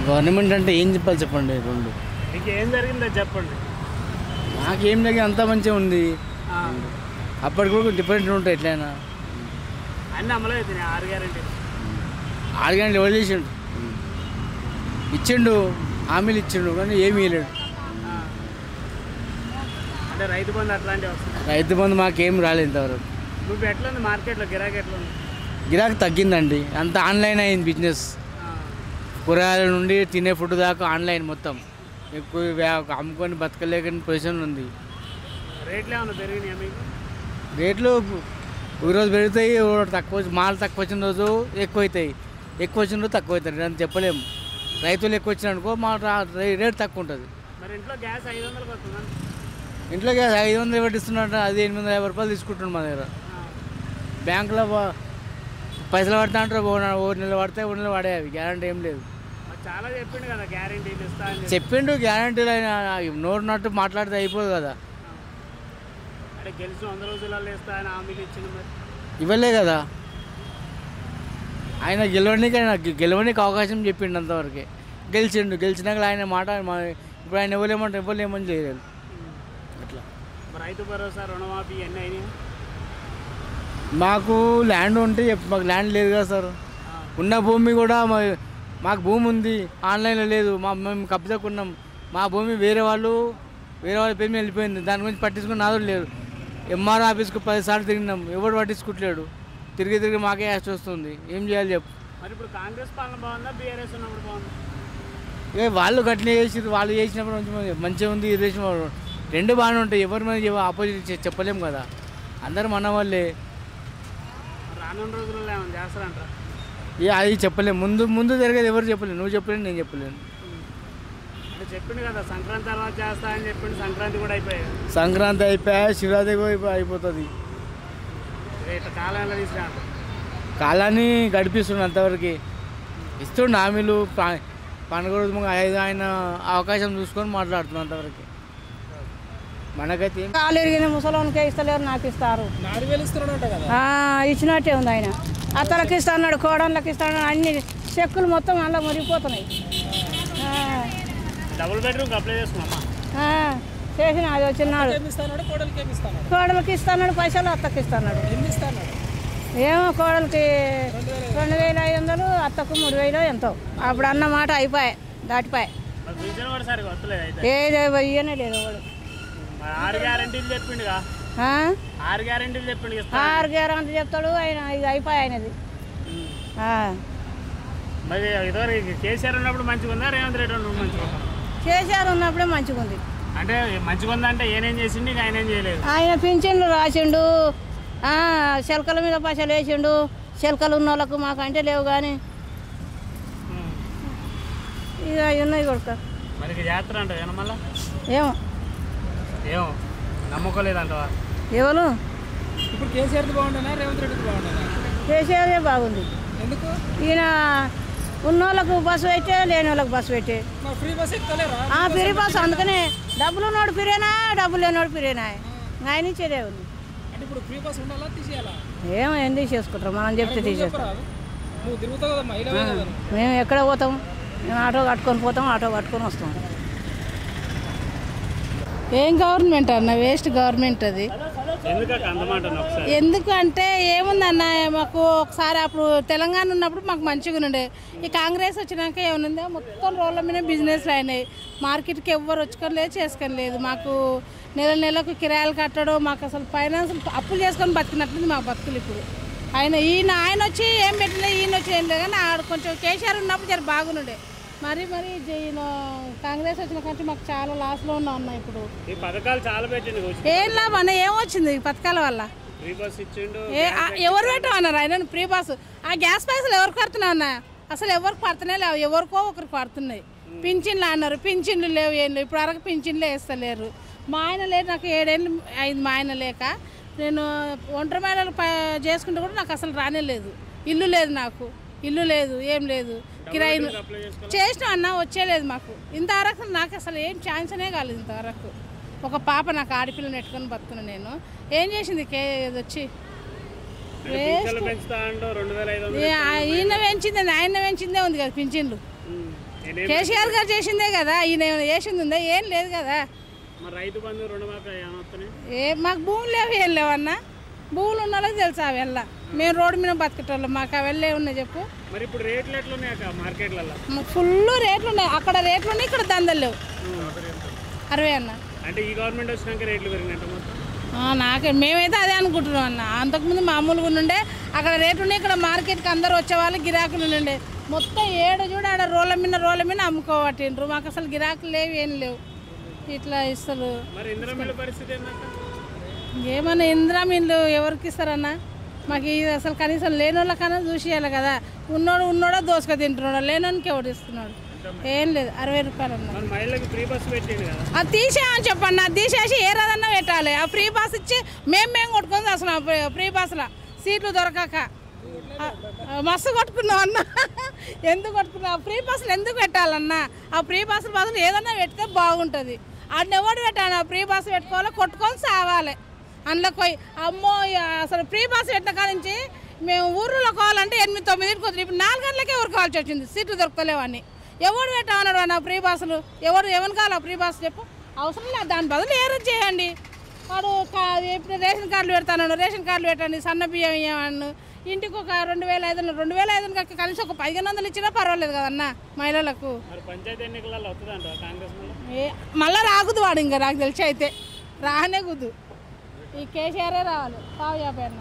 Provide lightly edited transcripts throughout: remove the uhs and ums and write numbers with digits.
Government అంటే ఏం చెప్పాలి చెప్పండి. రెండు మీకు ఏం జరిగిందో చెప్పండి. నాకేం జరిగింది అంతా మంచిగా ఉంది. అప్పటికి కూడా డిఫరెంట్ ఉంటాయి ఎట్లయినా. అన్నీ అమలు అవుతున్నాయి. 6 గ్యారెంటీలు 6 గంటలు ఎవరు చేసిండు, ఇచ్చిండు హామీలు ఇచ్చిండు కానీ ఏమీ ఇవ్వలేడు. అంటే రైతు బంధు అట్లాంటివి వస్తుంది. రైతు బంధు మాకేం రాలేదు ఇంతవరకు. నువ్వు ఎట్లా ఉంది మార్కెట్లో గిరాకీ ఎట్లా ఉంది? గిరాకీ తగ్గిందండి. అంత ఆన్లైన్ అయింది బిజినెస్. కూరగాయల నుండి తినే ఫుడ్ దాకా ఆన్లైన్ మొత్తం. ఎక్కువ అమ్ముకొని బతకలేకని పొజిషన్ ఉంది. రేట్లు ఏమన్నా పెరిగినాయా మీకు? రేట్లు ఈరోజు పెరుగుతాయి, తక్కువ మాల్ తక్కువ వచ్చిన రోజు ఎక్కువ అవుతాయి, ఎక్కువ వచ్చిన రోజు తక్కువ అవుతాయి అని చెప్పలేము. రైతులు ఎక్కువ వచ్చిన అనుకో మా రేట్ తక్కువ ఉంటుంది. మరి ఇంట్లో గ్యాస్ 500 వస్తుందండి. ఇంట్లో గ్యాస్ 500 పెట్టిస్తున్నట్టు, అది 850 రూపాయలు తీసుకుంటున్నాం మా దగ్గర. బ్యాంకులో పైసలు పడతా అంటారు, 1 నెల పడితే 1 నెల పడేవి, గ్యారంటీ ఏం లేదు. చాలా చెప్పిండు కదా గ్యారంటీలు ఇస్తా అని. చెప్పిండు గ్యారంటీలు అయినా నోరు నట్టు మాట్లాడితే అయిపోదు కదా. అంటే గెలిచిన 100 రోజులలో ఇస్తా అని హామీలు ఇచ్చింది, మరి ఇవ్వలే కదా. ఆయన గెలవడానికి అవకాశం చెప్పిండు అంతవరకే. గెలిచినాక ఆయన మాట ఇప్పుడు ఆయన ఇవ్వలేమని చేయలేదు అట్లా. రైతు భరోసా రుణమాఫీ అన్నీ అయినాయి. మాకు ల్యాండ్ ఉంటే మాకు ల్యాండ్ లేదు కదా సార్. ఉన్న భూమి కూడా మాకు భూమి ఉంది, ఆన్లైన్లో లేదు. మేము కబ్జాకున్నాం. మా భూమి వేరే వాళ్ళ పేరు మీద వెళ్ళిపోయింది. దాని గురించి పట్టించుకుని నాదుడు లేదు. ఎంఆర్ ఆఫీస్కి 10 సార్లు తిరిగినాం, ఎవడు పట్టించుకోవట్లేడు. తిరిగి మాకే యాస్ట్ వస్తుంది. ఏం చేయాలి చెప్పు. మరి ఇప్పుడు కాంగ్రెస్ పాలన బాగుందా, బీఆర్ఎస్ ఉన్నప్పుడు బాగుందా? వాళ్ళు గట్టినే చేసి వాళ్ళు చేసినప్పుడు మంచిగా ఉంది. ఇది చేసిన రెండు బాగానే ఉంటాయి. ఎవరి మీద ఆపోజిట్ చెప్పలేము కదా. అందరూ మన వాళ్ళే. రానున్న రోజుల్లో ఏమైనా చేస్తారంటారా? అది చెప్పలేము. ముందు జరిగేది ఎవరు చెప్పలేను. నువ్వు చెప్పలేను, నేను చెప్పలేను. అంటే చెప్పిండు కదా సంక్రాంతి తర్వాత చేస్తా అని చెప్పిండు. సంక్రాంతి కూడా అయిపోయాయి. సంక్రాంతి అయిపోయా, శివరాత్రి అయిపోతుంది. ఇట్లా కాలంలో తీసుకురా కాలాన్ని గడిపిస్తుండు. అంతవరకు ఇస్తుండు హామీలు. పండుగ రోజు ఆయన అవకాశం చూసుకొని మాట్లాడుతున్నాం అంతవరకు. మనకైతే కాలు ఎరిగిన ముసలోనికే ఇస్తలేరు, నాకు ఇస్తారు. ఇచ్చినట్టే ఉంది. ఆయన అత్తలకి ఇస్తాడు, కోడళ్ళకి ఇస్తాడు. అన్ని చెక్కులు మొత్తం అలా మురిగిపోతున్నాయి. డబుల్ బెడ్రూమ్ అప్లై చేసుకున్నామా? చేసిన అది వచ్చినాడు. కోడలకి ఇస్తాడు పైసలు, అత్తకి ఇస్తాడు. ఏమో కోడలకి 2500, అత్తకు 3000 ఎంతో. అప్పుడు అన్న మాట అయిపోయాయి, దాటిపోయాయి. ఏదో ఇయ్యనే లేదు. 6 గ్యారెంటీలు చెప్పిండుగా. 6 గ్యారెంటీలు చెప్పిండు. 6 గ్యారెంటీ చెప్తాడు ఆయన. ఇది అయిపోయాయి ఆయనది. మరి ఇదివరకు కేసీఆర్ ఉన్నప్పుడు మంచిగా ఉందా, రేవంత్ రెడ్డి ఉన్నప్పుడు మంచిగా ఉందా? కేసీఆర్ ఉన్నప్పుడే మంచిగా ఉంది. అంటే మంచిగా ఉందంటే ఏనేం చేసిండు, ఆయన ఏం చేయలేదు. ఆయన పింఛన్లు రాసిండు, శెలకల మీద పైసలు వేసిండు. శెలకలు ఉన్న వాళ్ళకు మాకు అంటే లేవు కానీ ఇక అవి ఉన్నాయి కొడుక. మరి జాతర అంట మళ్ళా ఏమో నమ్మకలేదంటవా? ఎవరు ఇప్పుడు కేసీఆర్ బాగుండేనా, రేవంత్ రెడ్డి బాగుండేనా? కేసీఆర్ బాగుంది. ఎందుకు? ఈయన ఉన్నోళ్ళకు బస్సు పెట్టే, లేని వాళ్ళకి బస్సు పెట్టే. ఫ్రీ బస్ ఎక్కుతలేరా? Free bus. అందుకనే డబ్బులు ఉన్నోడు ఫిరేనా, డబ్బులు లేనివాడు ఫిరేనా. ఆయన ఇచ్చేదే ఉంది. ఇప్పుడు ఫ్రీ బస్ ఉండాలా, తీసేయాలా? ఏమో ఎందుకు చేసుకుంటారు, మనం చెప్తే తీసేస్తాం. మేము ఎక్కడ పోతాం? మేము ఆటో కట్టుకొని పోతాం, ఆటో కట్టుకొని వస్తాం. ఏం గవర్నమెంట్ అన్న, వేస్ట్ గవర్నమెంట్ అది. ఎందుకంటే ఏముందన్న, మాకు ఒకసారి అప్పుడు తెలంగాణ ఉన్నప్పుడు మాకు మంచిగా ఉండే. ఈ కాంగ్రెస్ వచ్చినాక ఏమనుందో మొత్తం రోడ్ల మీద బిజినెస్లు అయినాయి. మార్కెట్కి ఎవ్వరు వచ్చుకోలేదు, చేసుకొని లేదు. మాకు నెలకు కిరాయిలు కట్టడం, మాకు అసలు ఫైనాన్స్ అప్పులు చేసుకొని బతికినట్టుంది మా బతుకులు ఇప్పుడు. ఆయన వచ్చి ఏం పెట్టలే, ఈయన వచ్చి ఏం లేదు. కానీ కొంచెం కేసీఆర్ ఉన్నప్పుడు జర బాగుండే. మరి ఈయన కాంగ్రెస్ వచ్చిన కంటే మాకు చాలా లాస్లో ఉన్నాం ఇప్పుడు. పథకాలు చాలా పెట్టింది. ఏం లాభం అన్న, ఏమొచ్చింది ఈ పథకాల వల్ల? ఎవరు పెట్టమన్నారు ఆయన ఫ్రీ బస్? ఆ గ్యాస్ పైసలు ఎవరికి పడుతున్నాయి అన్న? అసలు ఎవరికి పడుతున్నాయి లేవు, ఎవరికో ఒకరికి పడుతున్నాయి. పింఛన్లు అన్నారు, పింఛన్లు లేవు, ఏం లేవు. ఇప్పుడు వరకు పింఛన్లే వేస్తలేరు. మా ఆయన లేదు, నాకు 7 ఏళ్ళు అయింది మా ఆయన లేక. నేను ఒంటరి మహిళలు చేసుకుంటే కూడా నాకు అసలు రానే లేదు. ఇల్లు లేదు, నాకు ఇల్లు లేదు, ఏం లేదు. కిరాయి చేసినా అన్న, వచ్చేలేదు మాకు ఇంతవరకు. నాకు అసలు ఏం ఛాన్సనే కాలేదు ఇంతవరకు. ఒక పాప నాకు ఆడపిల్లని పెట్టుకొని బతుకున్నాను నేను. ఏం చేసింది వచ్చి ఈయన పెంచింది, ఆయన పెంచిందే ఉంది కదా పింఛన్లు. కేసీఆర్ గారు చేసిందే కదా, ఈయన ఏమైనా చేసింది ఉందా? ఏం లేదు కదా. మరి రైతు బంధు రుణమాఫీ ఏమవుతున్నాయి? మాకు భూములు లేవు, ఏం లేవన్నా. భూములు ఉన్న వాళ్ళకి తెలుసు అవి వెళ్ళ. మేము రోడ్డు మీద బతికేటోళ్ళం, మాకు అవి వెళ్ళే ఉన్నాయి చెప్పు. మరి ఇప్పుడు రేట్లు ఎట్లున్నాయి మార్కెట్లలో? ఫుల్ రేట్లు ఉన్నాయి, అక్కడ రేట్లు ఉన్నాయి, ఇక్కడ దందలు లేవు. 60 అన్న. అంటే ఈ గవర్నమెంట్ వచ్చినాక రేట్లు పెరిగినట్టు మొత్తం? మేమైతే అదే అనుకుంటున్నాం అన్న. అంతకుముందు మామూలుగా ఉండే, అక్కడ రేట్లు ఉన్నాయి, ఇక్కడ మార్కెట్కి అందరూ వచ్చేవాళ్ళు గిరాకులు ఉండే. మొత్తం ఏడు చూడ ఆడ రోళ్ళ మీద అమ్ముకోవట్టిండ్రు. మాకు అసలు గిరాకులు లేవు, ఏం లేవు. ఇట్లా ఇస్తారు. మరి ఇంద్రమిల్లు పరిస్థితి ఏంటంటే? ఏమన్నా ఇంద్రమిల్లు ఎవరికి ఇస్తారన్నా? మాకు ఇది అసలు కనీసం లేని వాళ్ళకన్నా చూసేయాలి కదా. ఉన్నోడో దోసుక తింటున్నాడు, లేనోనికి ఎవడు ఇస్తున్నాడు? ఏం లేదు. 60 రూపాయలు అన్న. మహిళలకు ఫ్రీ బస్ పెట్టింది కదా, అది తీసేయని చెప్పండి. అది తీసేసి ఏ రాదన్నా పెట్టాలి. ఆ ఫ్రీ బస్ ఇచ్చి మేము కొట్టుకొని అసలు ఫ్రీ బస్సులో సీట్లు దొరకక మస్తు కొట్టుకున్నాం అన్న. ఎందుకు కొట్టుకున్నాం? ఫ్రీ బస్సులు ఎందుకు పెట్టాలన్నా? ఆ ఫ్రీ బస్సుల బస్సులు ఏదన్నా పెడితే బాగుంటుంది. అన్ని ఎవడు పెట్టాను? ఆ ఫ్రీ బస్సు పెట్టుకోవాలి, కొట్టుకొని సావాలి. అందులో పోయి అమ్మో అసలు ఫ్రీ బస్సు పెట్టిన కాడ నుంచి మేము ఊర్లో కావాలంటే 8-9 కుదిరి, ఇప్పుడు 4 గంటలకే ఊరుకోవాల్సి వచ్చింది. సీట్లు దొరకలేవని. ఎవడు పెట్టమన్నాడు అన్న ఫ్రీ బస్సులు? ఎవరు కావాలి ఫ్రీ బస్సు చెప్పు? అవసరం లేదు. దాని బదులు ఏదో చేయండి. వాడు ఇప్పుడు రేషన్ కార్డులు పెడతాను, రేషన్ కార్డులు పెట్టండి, సన్న బియ్యం ఇవ్వను, ఇంటికి ఒక 2500 2500 కనీసం ఒక 1500 ఇచ్చినా పర్వాలేదు కదన్నా మహిళలకు. పంచాయతీ ఎన్నికలలో వస్తుందంట కాంగ్రెస్ మళ్ళీ రాకుదు వాడు, ఇంకా నాకు తెలిసి అయితే రానే కుదు. ఈ కేసీఆరే రావాలి. 50 అన్న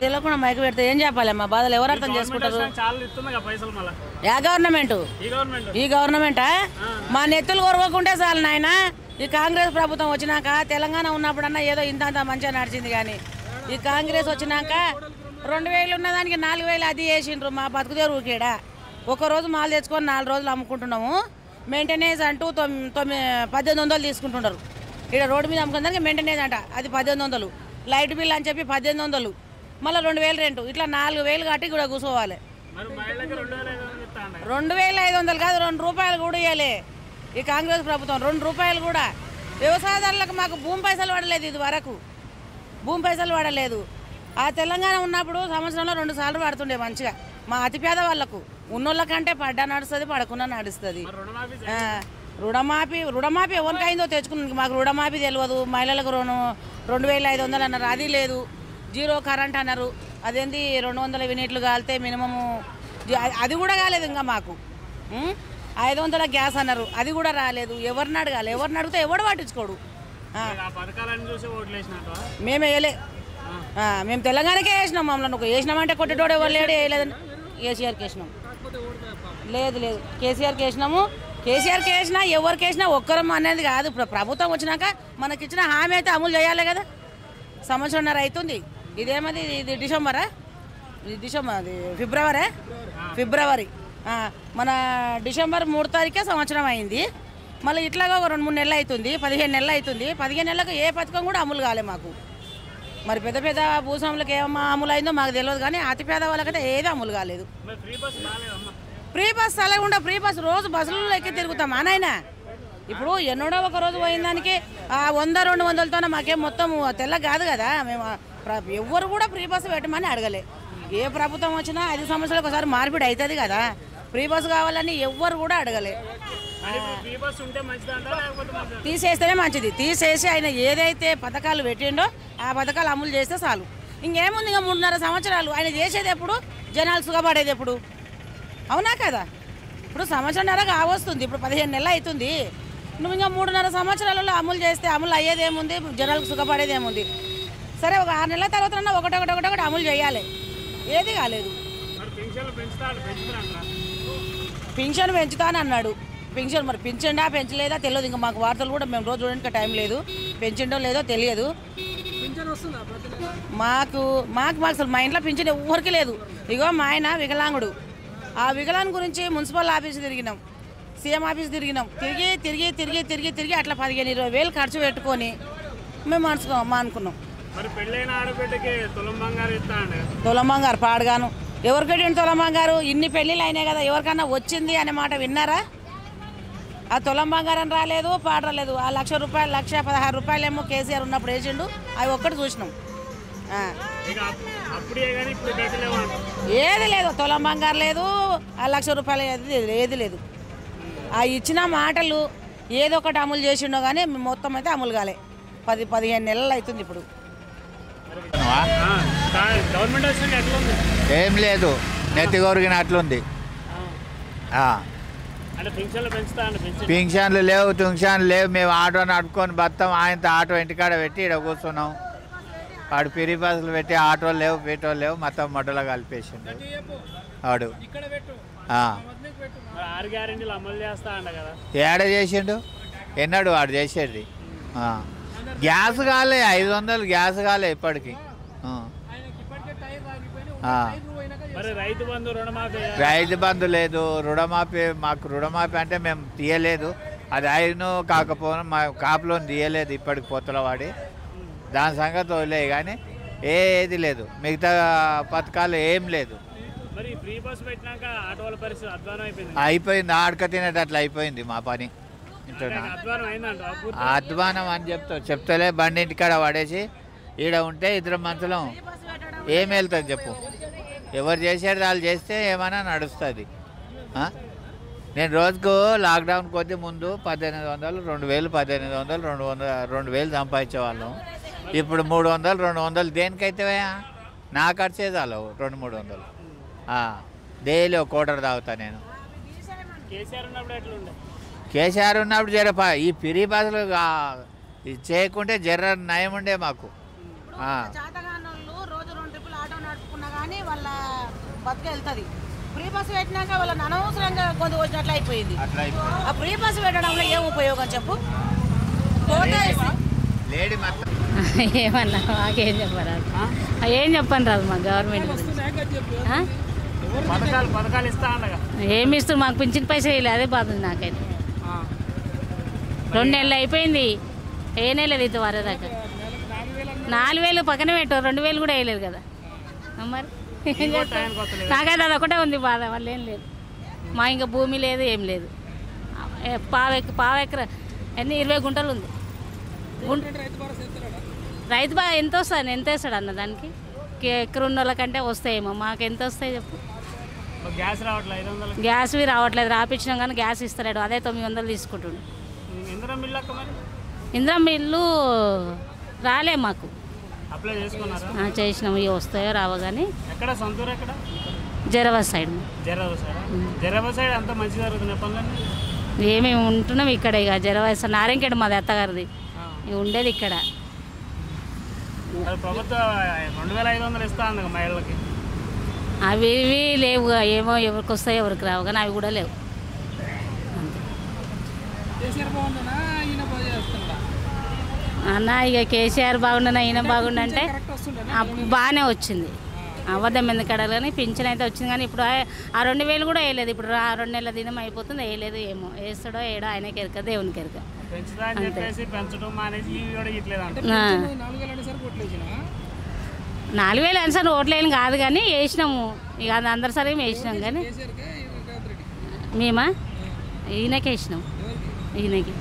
తెలియకుండా మైకు పెడితే ఏం చెప్పాలి? మా బాధలు ఎవరు అర్థం చేసుకుంటారు? చాలా ఇస్తుంది పైసలు. మళ్ళీ ఏ గవర్నమెంట్? ఈ గవర్నమెంటా? మా నెత్తులు కొరవకుంటే చాలు నాయన. ఈ కాంగ్రెస్ ప్రభుత్వం వచ్చినాక తెలంగాణ ఉన్నప్పుడన్నా ఏదో ఇంత మంచిగా నడిచింది, కానీ ఈ కాంగ్రెస్ వచ్చినాక 2000 ఉన్నదానికి 4000 అది వేసిండ్రు. మా బతుకుదేరు ఊకేడా. ఒకరోజు మాలు తెచ్చుకొని 4 రోజులు అమ్ముకుంటున్నాము. మెయింటెనెన్స్ అంటూ 1800 తీసుకుంటున్నారు. ఇక్కడ రోడ్డు మీద అమ్ముకునేదానికి మెయింటెనెన్స్ అంట, అది 1800. లైట్ బిల్ అని చెప్పి 1800, మళ్ళీ 2000 రెంటు, ఇట్లా 4000 కట్టి కూడా కూర్చోవాలి. 2500 కాదు, 2 రూపాయలు కూడా ఇవ్వలే ఈ కాంగ్రెస్ ప్రభుత్వం. 2 రూపాయలు కూడా. వ్యవసాయదారులకు మాకు భూమి పైసలు పడలేదు, ఇది వరకు భూమి పైసలు పడలేదు. ఆ తెలంగాణ ఉన్నప్పుడు సంవత్సరంలో 2 సార్లు పడుతుండే మంచిగా. మా అతిపేద వాళ్ళకు. ఉన్నోళ్ళకంటే పడ్డా నడుస్తుంది, పడకుండా నడుస్తుంది. రుణమాఫీ ఎవరికైందో తెచ్చుకున్నాను. మాకు రుణమాఫీ తెలియదు. మహిళలకు 2500 అన్నారు, అది లేదు. 0 కరెంట్ అన్నారు, అదేంటి 200 యూనిట్లు కాలితే మినిమము, అది కూడా కాలేదు. ఇంకా మాకు 500 గ్యాస్ అన్నారు, అది కూడా రాలేదు. ఎవరిని అడగాలి? ఎవరిని అడిగితే ఎవడు పట్టించుకోడు. మేము వేయలే, మేము తెలంగాణకే వేసినాం. మమ్మల్ని వేసినామంటే కొట్టేటోడు ఎవరు లేడు. వేయలేదని కేసీఆర్కి వేసినాం. లేదు కేసీఆర్కి వేసినాము. కేసీఆర్కి వేసినా ఎవరికి వేసినా ఒక్కరం అనేది కాదు. ఇప్పుడు ప్రభుత్వం వచ్చినాక మనకిచ్చిన హామీ అయితే అమలు చేయాలి కదా. సంవత్సరంన్నర అవుతుంది. ఇదేమది? ఇది డిసెంబర్, అది ఫిబ్రవరి. మన డిసెంబర్ 3 తారీఖే సంవత్సరం అయింది. మళ్ళీ ఇట్లాగా ఒక 2-3 నెలలు అవుతుంది, 15 నెలలు అవుతుంది. 15 నెలలకు ఏ పథకం కూడా అమలు కాలే మాకు. మరి పెద్ద భూస్వాములకు ఏమో అమలు అయిందో మాకు తెలియదు, కానీ అతి పేద వాళ్ళకైతే ఏది అమలు కాలేదు. ఫ్రీ బస్ అలాగుండా ఫ్రీ బస్ రోజు బస్సులలో ఎక్కి తిరుగుతాం నాయన. ఇప్పుడు ఎన్నడో ఒక రోజు పోయిన దానికి 100-200తోనే మాకేం మొత్తం తెల్ల కాదు కదా. మేము ఎవ్వరు కూడా ఫ్రీ బస్సు పెట్టమని అడగలే. ఏ ప్రభుత్వం వచ్చినా 5 సంవత్సరాలకు ఒకసారి మార్పిడి అవుతుంది కదా. ఫ్రీ బస్సు కావాలని ఎవ్వరు కూడా అడగలే. తీసేస్తేనే మంచిది. తీసేసి ఆయన ఏదైతే పథకాలు పెట్టిండో ఆ పథకాలు అమలు చేస్తే చాలు. ఇంకేముంది? ఇంకా 3.5 సంవత్సరాలు ఆయన చేసేది ఎప్పుడు? జనాలు సుఖపడేది ఎప్పుడు? అవునా కదా? ఇప్పుడు సంవత్సరంన్నర కావస్తుంది, ఇప్పుడు 15 నెలలు అవుతుంది. నువ్వు ఇంకా 3.5 సంవత్సరాలలో అమలు చేస్తే అమలు అయ్యేది ఏముంది? జనాలకు సుఖపడేది ఏముంది? సరే, ఒక 6 నెలల తర్వాత ఒకటి అమలు చేయాలి. ఏది కాలేదు. పింఛన్ పెంచుతానన్నాడు. మరి పింఛండా పెంచలేదా తెలియదు. ఇంకా మాకు వార్తలు కూడా మేము రోజు చూడడానికి టైం లేదు. పెంచిండో లేదో తెలియదు మాకు. అసలు మా ఇంట్లో పింఛన్ ఎవరికి లేదు. ఇగో మా ఆయన వికలాంగుడు. ఆ వికలాంగ్ గురించి మున్సిపల్ ఆఫీస్ తిరిగినాం, సీఎం ఆఫీస్ తిరిగినాం. తిరిగి అట్లా 15-20 వేలు ఖర్చు పెట్టుకొని మేము అనుకున్నాం. తులం బంగారు పాడుగాను ఎవరికి పెట్టిండు? తులం బంగారు ఇన్ని పెళ్ళిళ్ళు అయినాయి కదా, ఎవరికన్నా వచ్చింది అనే మాట విన్నారా? ఆ తులం బంగారం రాలేదు, పాడరాలేదు. ఆ 1,00,000 రూపాయలు, 1,16,000 రూపాయలు ఏమో కేసీఆర్ ఉన్నప్పుడు వేసిండు. అవి ఒక్కటి చూసినాం. అప్పుడే కానీ ఇప్పుడు పెట్టలేము అంటారు. ఏది లేదు, తులం బంగారు లేదు, 1,00,000 రూపాయలు ఏది లేదు. ఆ ఇచ్చిన మాటలు ఏదో ఒకటి అమలు చేసిండో కానీ మొత్తం అయితే అమలు కాలే. 10-15 నెలలు అవుతుంది ఇప్పుడు. గవర్నమెంట్ వచ్చినాక ఎట్లుంది? ఏం లేదు, నెత్తి కొరిగినట్లుంది. అంటే పింఛన్లు పెంచుతా అంటే పింఛన్లు లేవు, తుంక్షన్లు లేవు. మేము ఆటో నడుపుకొని బతాం. ఆయనతో ఆటో ఇంటికాడ పెట్టి ఇక్కడ కూర్చున్నాం. వాడు పిరి బస్సులు పెట్టి ఆటోలు లేవు, పెట్రోల్ లేవు, మొత్తం మొట్టలో కలిపేసిండు వాడు. 6 గ్యారెంటీలు అమలు చేస్తా అంట కదా, ఏడ చేసిండు? ఎన్నాడు వాడు చేసేది? గ్యాస్ కాలే, 500 గ్యాస్ కాలే ఇప్పటికి. మరి రైతు బంధు రుణమాఫీ? రైతు బంధు లేదు, రుణమాఫీ. మాకు రుణమాఫీ అంటే మేము తీయలేదు. అది అయినో కాకపోయినా మా కాపులో తీయలేదు ఇప్పటికి పొత్తుల వాడి. దాని సంగతి వదిలేదు కానీ ఏది లేదు, మిగతా పథకాలు ఏం లేదు. మరి ఫ్రీ బస్ పెట్టినాక ఆటోల పరిస్థితి అధ్వానం అయిపోయింది. అయిపోయింది, ఆడక తినేటట్లు అయిపోయింది మా పని. అధ్వానం అయిందంట. అధ్వానం అని చెప్తలే. బండి ఇంటికాడ పడేసి ఈడ ఉంటే ఇద్దరు మనుషులం ఏం వెళ్తుంది చెప్పు? ఎవరు చేసేది వాళ్ళు చేస్తే ఏమైనా నడుస్తుంది. నేను రోజుకు లాక్డౌన్ కొద్ది ముందు 1,800, 2,000, 1,800, 2,000 సంపాదించేవాళ్ళం. ఇప్పుడు 300, 200 దేనికైతే నా ఖర్చే చాలు. 200-300 డైలీ ఒక కోటర్ తాగుతా నేను. కేసీఆర్ ఉన్నప్పుడు ఎట్లుండే? కేసీఆర్ ఉన్నప్పుడు జర ఈ పిరి బస్సులు చేయకుంటే జర నయం ఉండే మాకు. రోజు 2 ట్రిప్పులు ఆటో నడుపుకున్నా కానీ వాళ్ళ బతుకు వెళ్తుంది. ఫ్రీ బస్సు పెట్టినాక వాళ్ళని అనవసరంగా కొంత వచ్చినట్లు అయిపోయింది. ఆ ఫ్రీ బస్సు పెట్టడంలో ఏం ఉపయోగం చెప్పు? లేడీ మొత్తం ఏమన్నా మాకేం చెప్పరాదు, ఏం చెప్పను రాదు మా గవర్నమెంట్ పథకాలు ఇస్తా ఉండగా ఏమి ఇస్తారు? మాకు పింఛన్ పైసలు వేయలేదు, అదే బాధ ఉంది నాకైతే. 2 నెలలు అయిపోయింది, ఏ నెలలేదు ఇది వరదాకా. 4,000 పక్కన పెట్టారు, 2,000 కూడా వేయలేదు కదా. మరి నాకైతే అదొకటే ఉంది బాధ, వాళ్ళు ఏం లేదు. మా ఇంకా భూమి లేదు, ఏం లేదు. పావెకర ఎన్ని 20 గుంటలు ఉంది. రైతు బాగా ఎంత వస్తుంది? ఎంత వేస్తాడు అన్న దానికి? ఎక్కడ ఉన్న వాళ్ళకంటే వస్తాయేమో, మాకు ఎంత వస్తాయి చెప్పు? గ్యాస్ రావట్లేదు, 500 గ్యాస్వి రావట్లేదు. రాపించినాం కానీ గ్యాస్ ఇస్తలేడు, అదే 900 తీసుకుంటుండు. ఇందిరా మిల్లు రాలే మాకు. అప్లై చేసుకున్నారా? చేసినాం, ఇవి వస్తాయో రావో కానీ. ఎక్కడ సొంతూరు? ఎక్కడ? జరవా సైడ్. జరవా సైడ్ అంతా మంచిగా జరుగుతున్నాయి పనులన్నీ. ఏమేమి ఉంటున్నాం ఇక్కడ. ఇక జరవా నారాయణఖేడ్ మాది అత్తగారిది, ఉండేది ఇక్కడ. ప్రభుత్వం 2,500 ఇస్తా ఉంది మహిళలకి. అవి ఇవి లేవు, ఏమో ఎవరికి వస్తాయో ఎవరికి రావు కానీ అవి కూడా లేవు. అన్న ఇక కేసీఆర్ బాగుండనా ఈయన బాగుండంటే బాగానే వచ్చింది. అబద్ధం ఎందుకు అడగాలి? పింఛన్ అయితే వచ్చింది కానీ ఇప్పుడు ఆ 2,000 కూడా వేయలేదు. ఇప్పుడు 2 నెలల దినం అయిపోతుంది, వేయలేదు. ఏమో వేస్తాడో ఏడో ఆయనకి ఎరక, దేవునికి ఎరక. 4,000 అనిసరి ఓట్లేని కాదు కానీ వేసినాము. ఇక అది అందరి సరిగా వేసినాం కానీ మేమా ఈయనకే వేసినాం. ఈయనకి